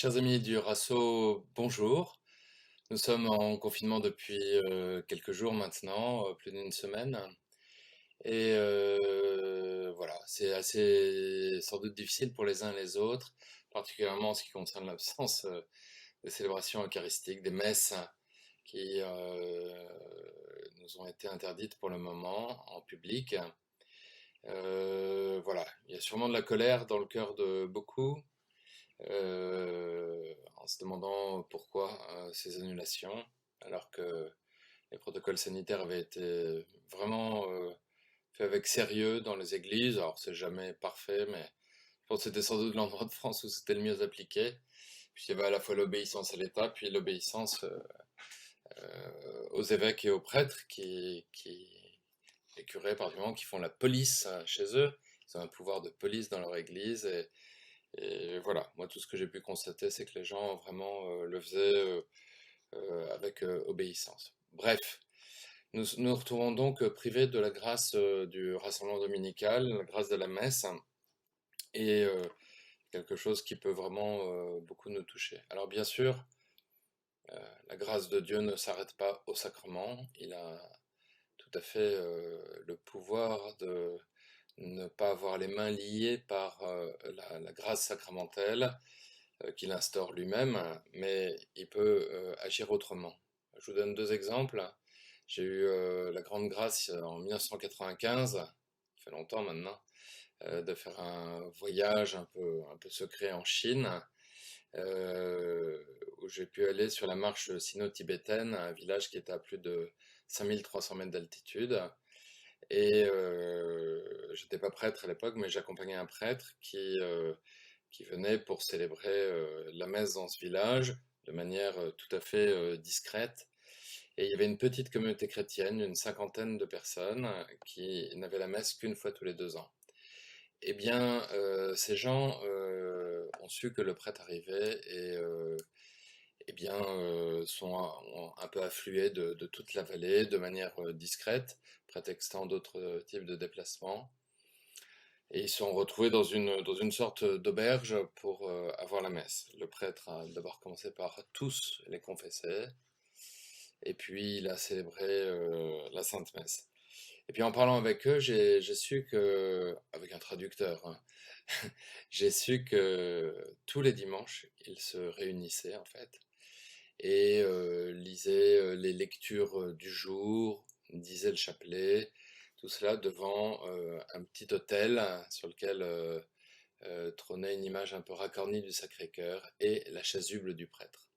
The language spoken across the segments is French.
Chers amis du Rasso, bonjour. Nous sommes en confinement depuis quelques jours maintenant, plus d'une semaine. Et voilà, c'est assez sans doute difficile pour les uns et les autres, particulièrement en ce qui concerne l'absence des célébrations eucharistiques, des messes qui nous ont été interdites pour le moment en public. Voilà, il y a sûrement de la colère dans le cœur de beaucoup en se demandant pourquoi ces annulations, alors que les protocoles sanitaires avaient été vraiment faits avec sérieux dans les églises. Alors c'est jamais parfait, mais je pense que c'était sans doute l'endroit de France où c'était le mieux appliqué. Puis il y avait à la fois l'obéissance à l'État, puis l'obéissance aux évêques et aux prêtres les curés particulièrement, qui font la police chez eux. Ils ont un pouvoir de police dans leur église et voilà, moi tout ce que j'ai pu constater, c'est que les gens vraiment le faisaient avec obéissance. Bref, nous nous retrouvons donc privés de la grâce du rassemblement dominical, la grâce de la messe, et quelque chose qui peut vraiment beaucoup nous toucher. Alors bien sûr, la grâce de Dieu ne s'arrête pas au sacrement, il a tout à fait le pouvoir de ne pas avoir les mains liées par la grâce sacramentelle qu'il instaure lui-même, mais il peut agir autrement. Je vous donne deux exemples. J'ai eu la grande grâce en 1995, ça fait longtemps maintenant, de faire un voyage un peu secret en Chine, où j'ai pu aller sur la marche sino-tibétaine, un village qui était à plus de 5300 mètres d'altitude. Et j'étais pas prêtre à l'époque, mais j'accompagnais un prêtre qui venait pour célébrer la messe dans ce village de manière tout à fait discrète. Et il y avait une petite communauté chrétienne, une cinquantaine de personnes, qui n'avaient la messe qu'une fois tous les 2 ans. Eh bien, ces gens ont su que le prêtre arrivait et eh bien, ont un peu afflué de toute la vallée de manière discrète, prétextant d'autres types de déplacements. Et ils se sont retrouvés dans une sorte d'auberge pour avoir la messe. Le prêtre a d'abord commencé par tous les confesser, et puis il a célébré la Sainte Messe. Et puis en parlant avec eux, j'ai su que, avec un traducteur, hein, j'ai su que tous les dimanches, ils se réunissaient en fait, et lisaient les lectures du jour, disaient le chapelet, tout cela devant un petit autel sur lequel trônait une image un peu racornie du Sacré-Cœur et la chasuble du prêtre.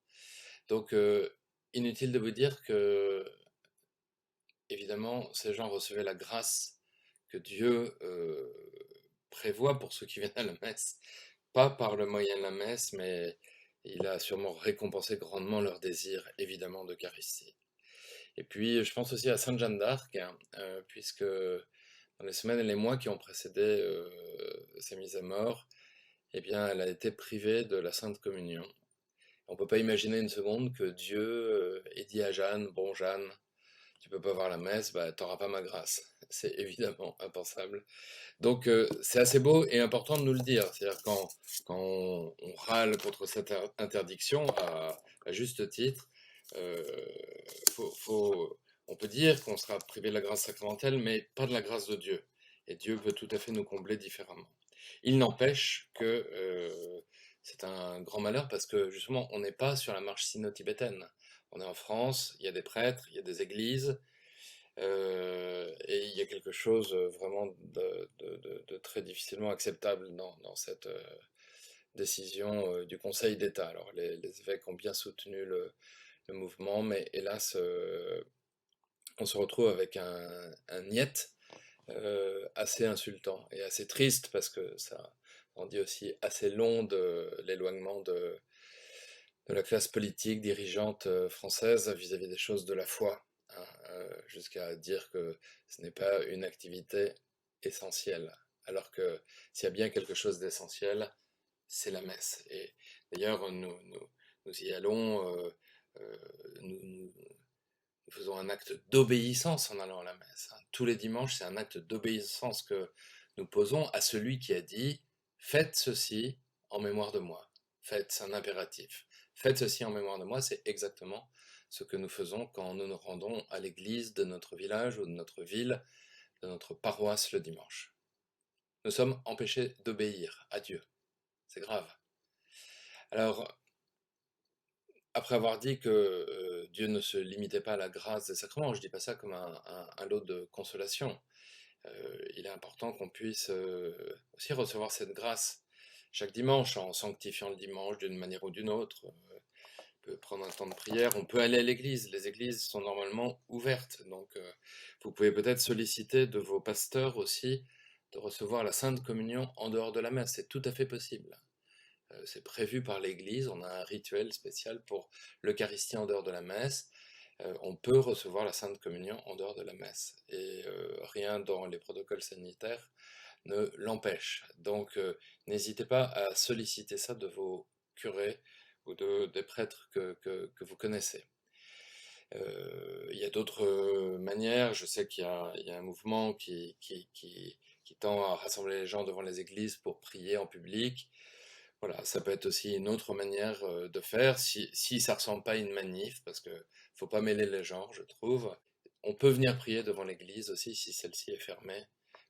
Donc, inutile de vous dire que, évidemment, ces gens recevaient la grâce que Dieu prévoit pour ceux qui viennent à la messe, pas par le moyen de la messe, mais il a sûrement récompensé grandement leur désir, évidemment, d'Eucharistie. Et puis, je pense aussi à Sainte Jeanne d'Arc, hein, puisque dans les semaines et les mois qui ont précédé sa mise à mort, eh bien, elle a été privée de la Sainte Communion. On ne peut pas imaginer une seconde que Dieu ait dit à Jeanne, bon Jeanne, tu peux pas voir la messe, bah t'auras pas ma grâce. C'est évidemment impensable. Donc c'est assez beau et important de nous le dire. C'est-à-dire quand on râle contre cette interdiction à juste titre, euh, on peut dire qu'on sera privé de la grâce sacramentelle, mais pas de la grâce de Dieu. Et Dieu peut tout à fait nous combler différemment. Il n'empêche que c'est un grand malheur parce que justement, on n'est pas sur la marche sino-tibétaine. On est en France, il y a des prêtres, il y a des églises, et il y a quelque chose vraiment de très difficilement acceptable dans cette décision du Conseil d'État. Alors les évêques ont bien soutenu le mouvement, mais hélas, on se retrouve avec un niet assez insultant et assez triste parce que ça en dit aussi assez long de l'éloignement de la classe politique dirigeante française vis-à-vis des choses de la foi, hein, jusqu'à dire que ce n'est pas une activité essentielle, alors que s'il y a bien quelque chose d'essentiel, c'est la messe. Et d'ailleurs, nous y allons, euh, nous faisons un acte d'obéissance en allant à la messe, hein. Tous les dimanches, c'est un acte d'obéissance que nous posons à celui qui a dit, faites ceci en mémoire de moi. faites, c'est un impératif. Faites ceci en mémoire de moi, c'est exactement ce que nous faisons quand nous nous rendons à l'église de notre village ou de notre ville, de notre paroisse le dimanche. Nous sommes empêchés d'obéir à Dieu. C'est grave. Alors, après avoir dit que Dieu ne se limitait pas à la grâce des sacrements, je ne dis pas ça comme un lot de consolation. Il est important qu'on puisse aussi recevoir cette grâce chaque dimanche en sanctifiant le dimanche d'une manière ou d'une autre. On peut prendre un temps de prière, on peut aller à l'église. Les églises sont normalement ouvertes, donc vous pouvez peut-être solliciter de vos pasteurs aussi de recevoir la Sainte Communion en dehors de la messe. C'est tout à fait possible. C'est prévu par l'Église, on a un rituel spécial pour l'Eucharistie en dehors de la messe. On peut recevoir la Sainte Communion en dehors de la messe. Et rien dans les protocoles sanitaires ne l'empêche. Donc n'hésitez pas à solliciter ça de vos curés ou des prêtres que vous connaissez. Il y a d'autres manières. Je sais qu'il y a un mouvement qui tend à rassembler les gens devant les églises pour prier en public. Voilà, ça peut être aussi une autre manière de faire, si ça ressemble pas à une manif, parce que faut pas mêler les genres, je trouve. On peut venir prier devant l'église aussi, si celle-ci est fermée,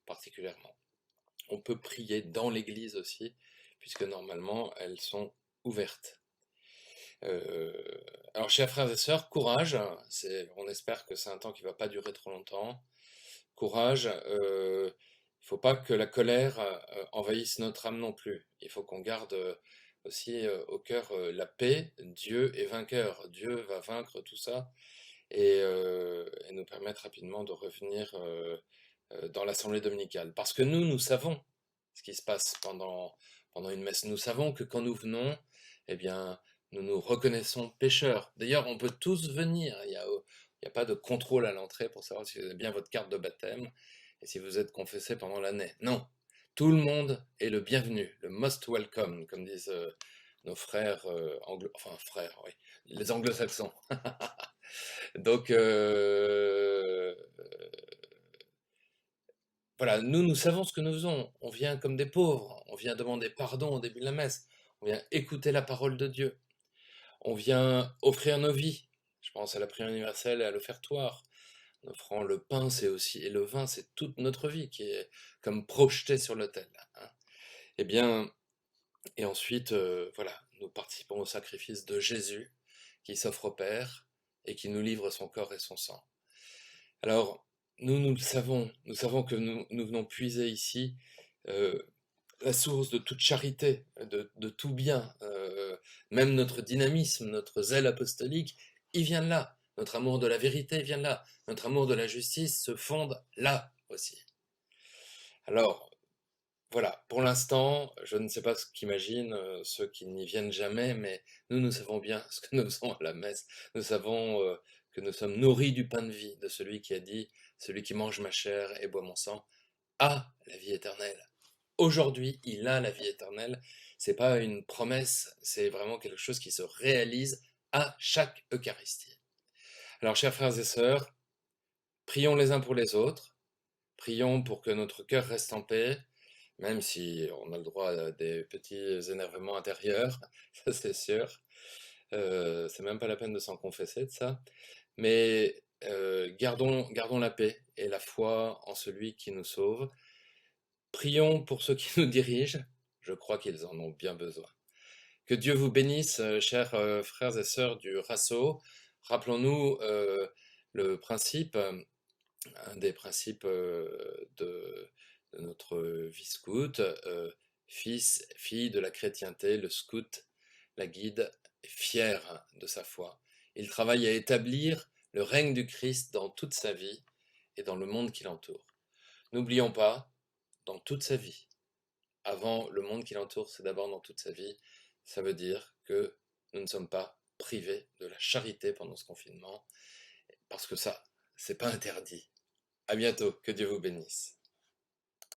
particulièrement. On peut prier dans l'église aussi, puisque normalement, elles sont ouvertes. Euh, alors, chers frères et sœurs, courage. On espère que c'est un temps qui va pas durer trop longtemps. Courage. Il faut pas que la colère envahisse notre âme non plus. Il faut qu'on garde aussi au cœur la paix. Dieu est vainqueur. Dieu va vaincre tout ça et nous permettre rapidement de revenir dans l'assemblée dominicale. Parce que nous savons ce qui se passe pendant une messe. Nous savons que quand nous venons, eh bien, nous nous reconnaissons pécheurs. D'ailleurs, on peut tous venir. Il y a pas de contrôle à l'entrée pour savoir si vous avez bien votre carte de baptême et si vous êtes confessé pendant l'année. Non, tout le monde est le bienvenu, le most welcome, comme disent nos frères enfin frères, oui, les anglo-saxons. Donc voilà, nous savons ce que nous faisons. On vient comme des pauvres, on vient demander pardon au début de la messe, on vient écouter la parole de Dieu, on vient offrir nos vies. Je pense à la prière universelle et à l'offertoire. En offrant le pain, c'est aussi, et le vin, c'est toute notre vie qui est comme projetée sur l'autel, hein. Eh bien, et ensuite, voilà, nous participons au sacrifice de Jésus qui s'offre au Père et qui nous livre son corps et son sang. Alors, nous le savons, nous savons que nous venons puiser ici euh, la source de toute charité, de tout bien, même notre dynamisme, notre zèle apostolique, il vient de là. Notre amour de la vérité vient de là. Notre amour de la justice se fonde là aussi. Alors, voilà, pour l'instant, je ne sais pas ce qu'imaginent ceux qui n'y viennent jamais, mais nous savons bien ce que nous faisons à la messe. Nous savons que nous sommes nourris du pain de vie, de celui qui a dit, celui qui mange ma chair et boit mon sang, a la vie éternelle. Aujourd'hui, il a la vie éternelle. C'est pas une promesse, c'est vraiment quelque chose qui se réalise à chaque Eucharistie. Alors, chers frères et sœurs, prions les uns pour les autres, prions pour que notre cœur reste en paix, même si on a le droit à des petits énervements intérieurs, ça c'est sûr. C'est même pas la peine de s'en confesser de ça. Mais gardons la paix et la foi en celui qui nous sauve. Prions pour ceux qui nous dirigent. Je crois qu'ils en ont bien besoin. Que Dieu vous bénisse, chers frères et sœurs du Rasso. Rappelons-nous le principe, un des principes de notre vie scout, fils, fille de la chrétienté, le scout, la guide, est fier de sa foi. Il travaille à établir le règne du Christ dans toute sa vie et dans le monde qui l'entoure. N'oublions pas, dans toute sa vie, avant le monde qui l'entoure, c'est d'abord dans toute sa vie, ça veut dire que nous ne sommes pas privés de la charité pendant ce confinement, parce que ça, c'est pas interdit. À bientôt, que Dieu vous bénisse.